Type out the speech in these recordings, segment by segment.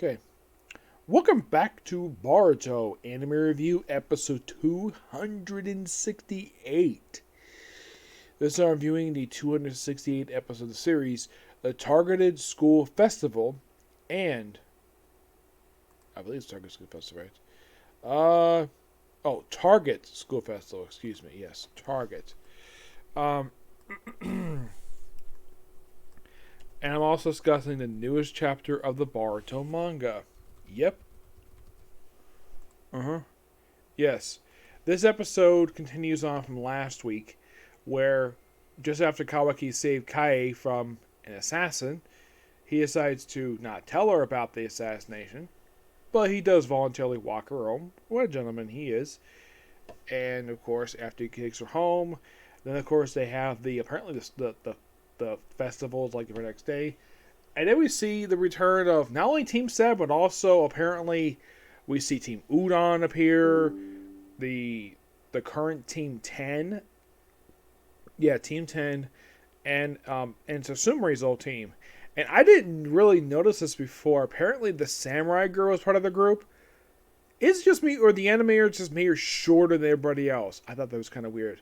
Okay. Welcome back to Boruto Anime Review Episode 268. This is our reviewing the 268th episode of the series, the Targeted School Festival, and I believe it's Target School Festival, right? Target School Festival, excuse me. Yes, Target. Um, and I'm also discussing the newest chapter of the Boruto manga. Yep. Yes. This episode continues on from last week, where just after Kawaki saved Kaie from an assassin, he decides to not tell her about the assassination, but he does voluntarily walk her home. What a gentleman he is. And of course, after he takes her home, then of course they have the festivals like the very next day. And then we see the return of not only Team 7, but also apparently we see Team Udon appear, the current Team 10. Yeah, Team 10, and Sasumari's old team. And I didn't really notice this before. Apparently the Samurai Girl was part of the group. Is it just me, or the animator just made her shorter than everybody else? I thought that was kind of weird.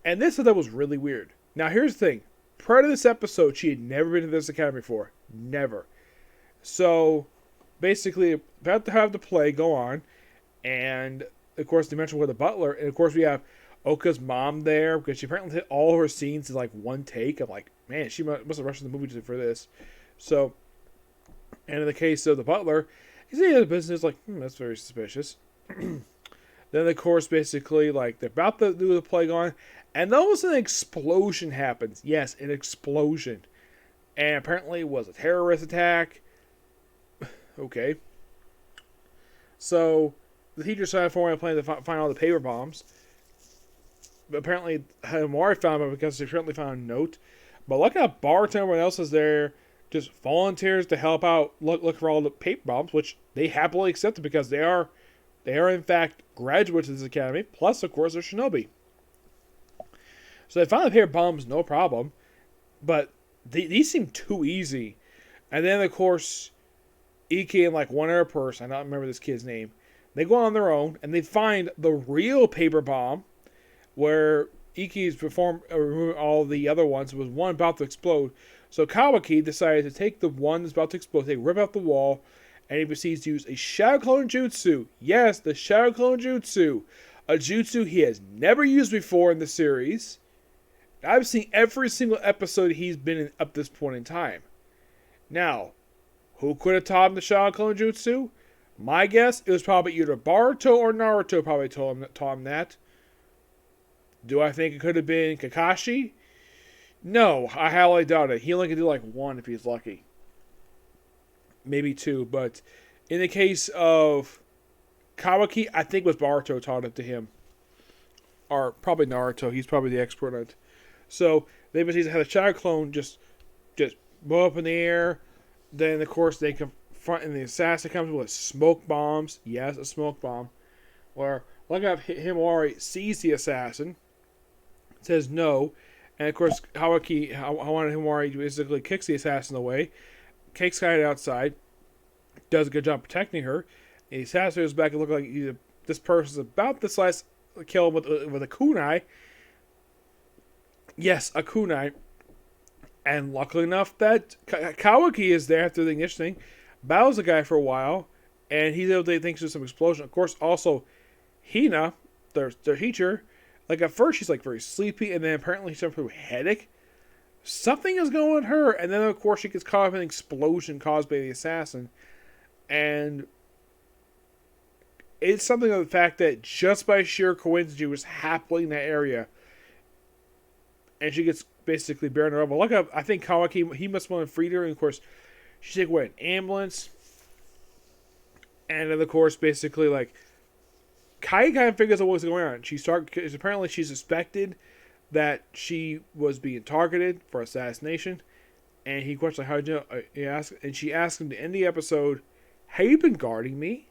And this I thought was really weird. Now here's the thing. Prior to this episode, she had never been to this academy before. Never. So, basically, about to have the play go on. And, of course, they mentioned with the butler. And, of course, we have Oka's mom there. Because she apparently did all her scenes in, like, one take. I'm like, man, she must have rushed the movie for this. So, and in the case of the butler, he's in the business, like, that's very suspicious. Then, of course, basically, like, they're about to do the play on. And then all of a sudden, an explosion happens. Yes, an explosion. And apparently it was a terrorist attack. Okay. So, the teacher started forming a plan to find all the paper bombs. But apparently, Himawari found them because they apparently found a note. But look at Boruto and everyone else is there. Just volunteers to help out, look for all the paper bombs, which they happily accepted because they are in fact graduates of this academy. Plus, of course, they're shinobi. So they found the paper bombs, no problem. But these seem too easy. And then, of course, Ikki and like one other person, I don't remember this kid's name, they go on their own and they find the real paper bomb where Ikki's performed removing all the other ones. There was one about to explode. So Kawaki decided to take the one that's about to explode, they rip out the wall, and he proceeds to use a Shadow Clone Jutsu. Yes, the Shadow Clone Jutsu. A jutsu he has never used before in the series. I've seen every single episode he's been in up this point in time. Now, who could have taught him the Shadow Clone Jutsu? My guess, it was probably either Boruto or Naruto probably taught him that. Do I think it could have been Kakashi? No, I highly doubt it. He only could do like one if he's lucky. Maybe two, but in the case of Kawaki, I think it was Boruto taught it to him. Or probably Naruto, he's probably the expert on it. So, they basically had a Shadow Clone just blow up in the air. Then, of course, they confront, and the assassin comes with smoke bombs. Yes, a smoke bomb. Where, like Himawari sees the assassin, says no, and of course, Himawari basically kicks the assassin away, kicks Kaie outside, does a good job protecting her. The assassin goes back and looks like this person's about to kill him with a kunai. Yes, a kunai. And luckily enough that Kawaki is there after the ignition thing, battles the guy for a while, and he's able to think through some explosion. Of course, also, Hina, their teacher, like at first she's like very sleepy, and then apparently she's through a headache. Something is going on with her, and then of course she gets caught up in an explosion caused by the assassin. And it's something of the fact that just by sheer coincidence she was happily in that area. And she gets basically buried in the rubble. Look up, I think Kawaki, he must want to free her. And of course, she take away an ambulance. And then of course, basically like, Kaie kind of figures out what's going on. Apparently she suspected that she was being targeted for assassination. And he questions like, how'd you know? And she asked him to end the episode, have you been guarding me?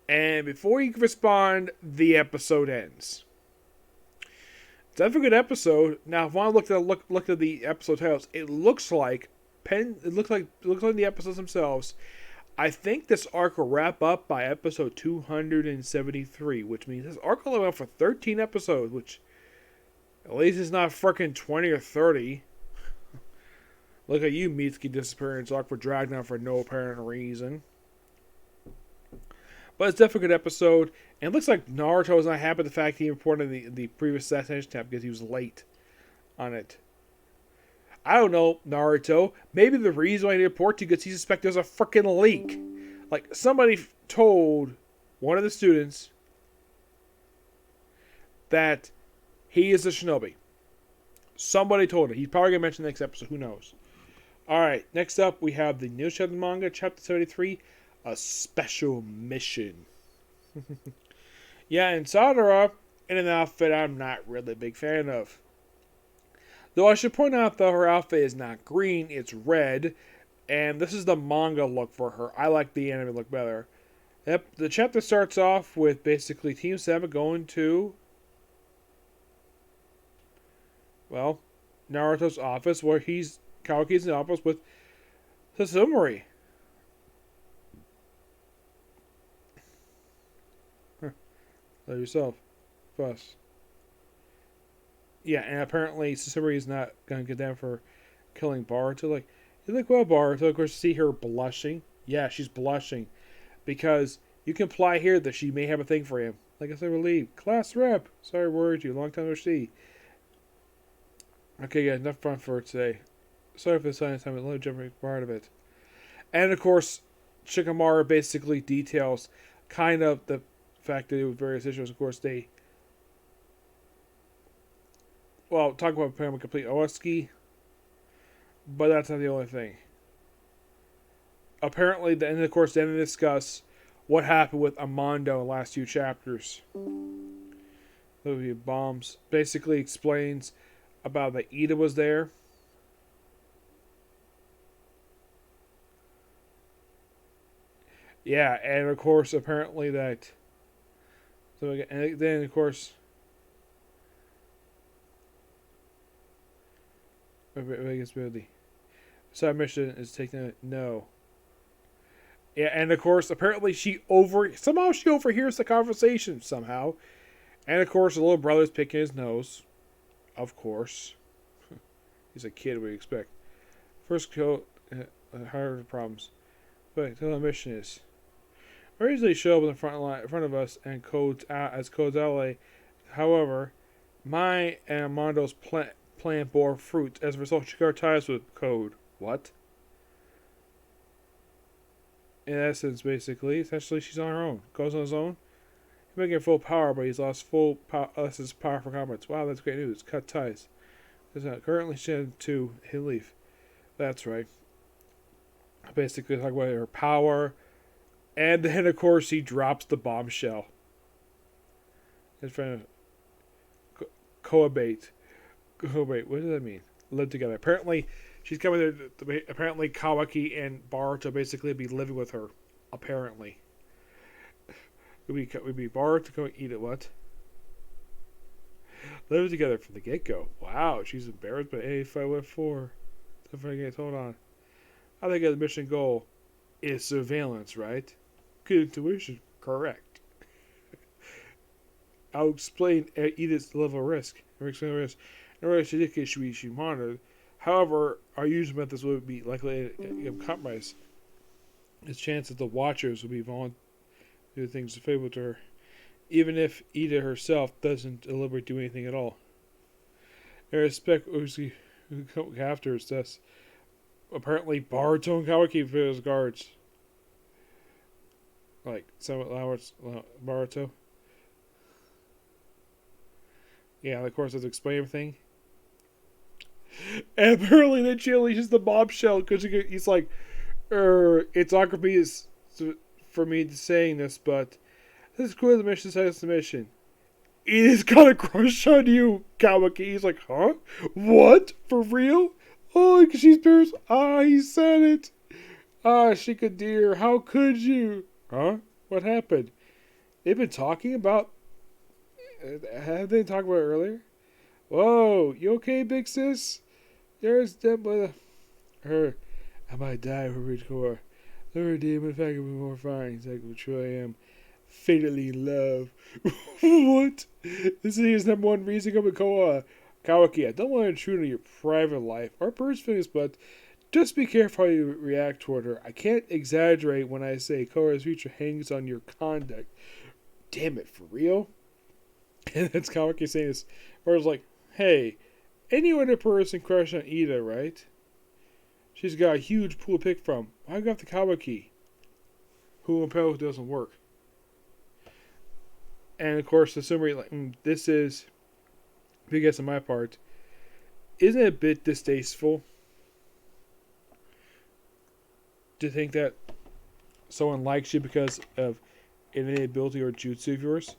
And before he can respond, the episode ends. It's a good episode. Now, if I looked at the episode titles, it looks like It looks like the episodes themselves. I think this arc will wrap up by episode 273, which means this arc will only went for 13 episodes, which at least it's not freaking 20 or 30. Look at you, Mitsuki disappearance arc for dragged on for no apparent reason. But it's definitely a good episode. And it looks like Naruto was not happy with the fact he reported the previous assassination attempt because he was late on it. I don't know, Naruto. Maybe the reason why he didn't report to you because he suspected there was a freaking leak. Like, somebody told one of the students that he is a shinobi. Somebody told him. He's probably going to mention the next episode. Who knows? Alright, next up we have the new chapter manga, chapter 73, A Special Mission. Yeah, and Sadara in an outfit I'm not really a big fan of. Though I should point out that her outfit is not green, it's red. And this is the manga look for her. I like the anime look better. Yep, the chapter starts off with basically Team 7 going to, well, Naruto's office where Kawaki's in the office with Sasumori. Let yourself. Fuss. Yeah, and apparently Sasumori is not going to get down for killing Boruto. Like, you look well, Boruto. Of course, see her blushing. Yeah, she's blushing. Because you can imply here that she may have a thing for him. Like I said, relieved. Class rep. Sorry, worried you. Long time no see. Okay, yeah, enough fun for today. Sorry for the silence time. Let me jump part of it. And of course, Shikamaru basically details kind of the fact that it was various issues. Of course, they, well, talk about preparing complete Oski, but that's not the only thing. Apparently, and of course, then they discuss what happened with Amando in the last few chapters. The bombs basically explains about that Ida was there. Yeah, and of course, apparently that. So, and then of course, side mission is taking it. No. Yeah, and of course, apparently she overhears the conversation somehow, and of course, the little brother's picking his nose. Of course, he's a kid. What do you expect? First kill, harder problems. But the mission is. Very easily show up in the front of us and codes out as codes ally. However, my and Amando's plan bore fruit. As a result, Shikar ties with code. What? In essence, essentially, she's on her own. Goes on his own. He's making full power, but he's lost his power for comments. Wow, that's great news. Cut ties. Currently, she's to Hilleaf. That's right. Basically, talk about her power. And then, of course, he drops the bombshell. His friend, cohabite. What does that mean? Live together. Apparently, she's coming there. Apparently, Kawaki and Boruto basically be living with her. Apparently. Would be Boruto go eat it. What? Living together from the get-go. Wow, she's embarrassed, but hey, 514. Hold on. I think the mission goal is surveillance, right? Good intuition. Correct. I'll explain Edith's level of risk. In order to indicate should be monitored. However, our usual methods would be likely to compromise. There's a chance that the watchers will be volunteering to do things favorable to her, even if Ida herself doesn't deliberately do anything at all. I respect Uzi who come after us. Thus, apparently, Boruto and Kawaki for his guards. Like, somewhat Boruto. Yeah, of course, let's explain everything. And apparently, then she unleashes the bombshell because he's like, it's awkward for me saying this, but this is cool. The mission says the mission. It is got a crush on you, Kawaki. He's like, huh? What? For real? Oh, she's Pierce. Ah, he said it. Ah, Shikadeer, how could you? Huh? What happened? They've been talking about. Have they talked about it earlier? Whoa, you okay, big sis? There's them with her. I might die for rich core. The redeeming factor will be more fine. Exactly what true I am. Fatally in love. What? This is number one reason I'm Koa. Kawaki, I don't want to intrude on your private life or personal feelings, but just be careful how you react toward her. I can't exaggerate when I say Koa's future hangs on your conduct. Damn it, for real? And that's Kawaki saying this. Or it's like, hey, any other person crush on Ida, right? She's got a huge pool to pick from. Why go after Kawaki? Who apparently doesn't work. And of course, the summary, like, this is, I guess on my part, isn't it a bit distasteful to think that someone likes you because of an ability or jutsu of yours?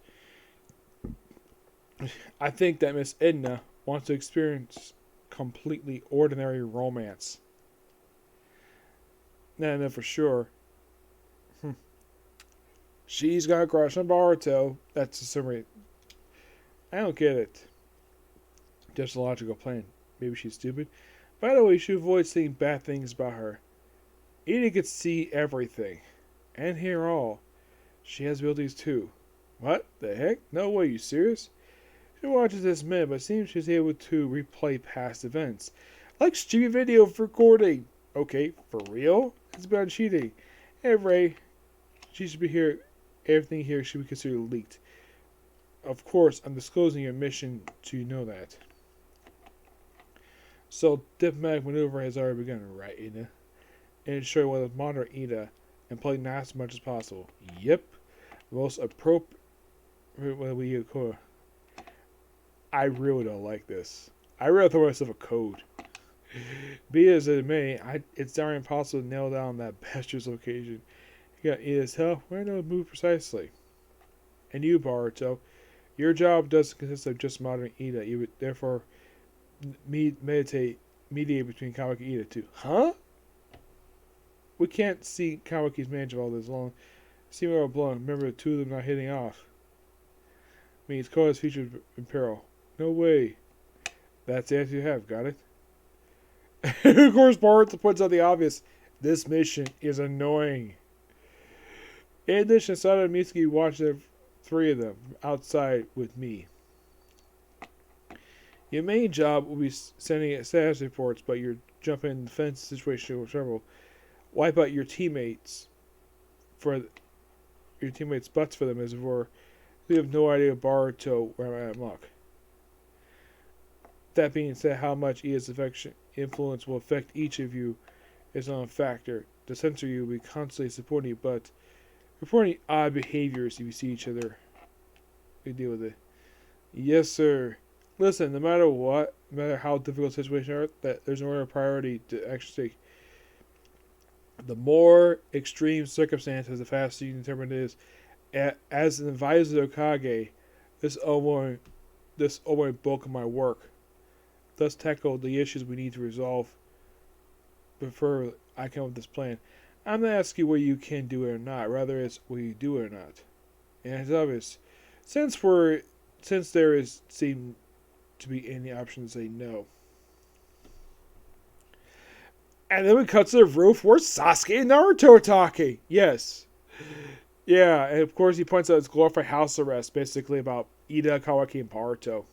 I think that Miss Edna wants to experience completely ordinary romance. Now I know for sure. She's got a crush on Boruto. That's the summary. I don't get it. Just a logical plan. Maybe she's stupid. By the way, she avoids saying bad things about her. Ida can see everything. And hear all. She has abilities too. What the heck? No way, you serious? She watches this minute, but seems she's able to replay past events. Like streaming video for recording. Okay, for real? It's about cheating. Hey Ray, she should be here. Everything here should be considered leaked. Of course, I'm disclosing your mission to know that. So, diplomatic maneuver has already begun, right, Ida? And ensure one of modern Ida and play nice as much as possible. Yep. Most appropriate when we occur. I really don't like this. I really throw myself a code. Be as it may, it's darn impossible to nail down that bastard's location. You got Ida's help. Where to move precisely? And you, Boruto, your job doesn't consist of just monitoring Ida. You would therefore mediate between Kawaki and Ida too. Huh? We can't see Kawaki's manage all this long. See me all blown. Remember the two of them not hitting off. Means Koa's future in peril. No way. That's the answer you have. Got it? Of course, Boruto points out the obvious. This mission is annoying. In addition, Sada and Mitsuki watch the three of them outside with me. Your main job will be sending status reports, but you're jumping in the defense situation with trouble. Wipe out your teammates butts for them as if you have no idea Boruto where I'm at. That being said, how much Ida's influence will affect each of you is not a factor. To censor you will be constantly supporting you, but reporting odd behaviors if you see each other. We deal with it. Yes, sir. Listen, no matter what, no matter how difficult the situation are, that there's no other priority to actually take. The more extreme circumstances, the faster you can determine it is. As an advisor to Kage, this overwhelming bulk of my work. Thus tackle the issues we need to resolve before I come up with this plan. I'm not asking whether you can do it or not, rather it's will you do it or not. And it's obvious. Since there is seem to be any option to say no. And then we cut to the roof where Sasuke and Naruto are talking. Yes. Yeah, and of course he points out it's glorified house arrest, basically about Ida, Kawaki, and Boruto.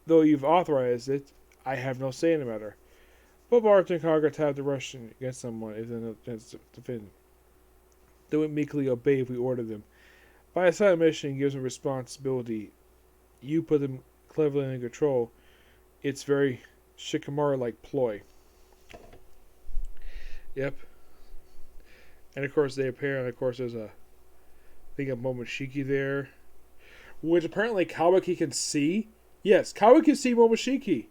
Though you've authorized it, I have no say in the matter. But Boruto and Kawaki have to rush against someone if they have a chance to defend. They would meekly obey if we order them. By a side mission gives them responsibility. You put them cleverly in control. It's very Shikamaru-like ploy. Yep. And of course they appear, and of course there's a Momoshiki there. Which apparently Kawaki can see. Yes, Kawaki can see Momoshiki.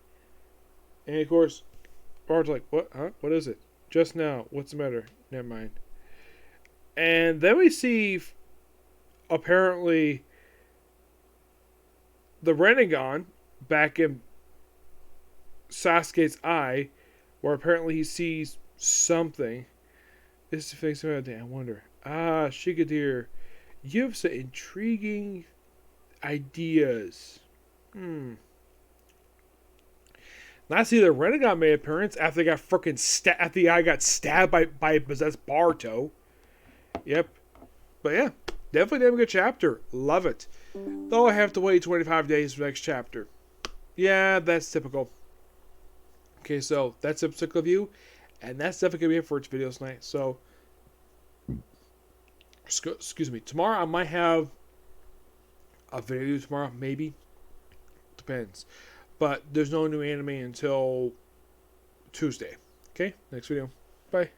And of course, Bard's like, what? Huh? What is it? Just now. What's the matter? Never mind. And then we see, apparently, the Renegon back in Sasuke's eye, where apparently he sees something. This is the face of it. I wonder. Shigadir, you have some intriguing ideas. Lastly, the Renegade made an appearance after they got freaking after the guy got stabbed by a possessed Boruto. Yep. But yeah, definitely damn good chapter. Love it. Though I have to wait 25 days for the next chapter. Yeah, that's typical. Okay, so that's a particular view, and that's definitely going to be it for its video tonight. So, excuse me. Tomorrow I might have a video tomorrow, maybe. Depends. But there's no new anime until Tuesday. Okay, next video. Bye.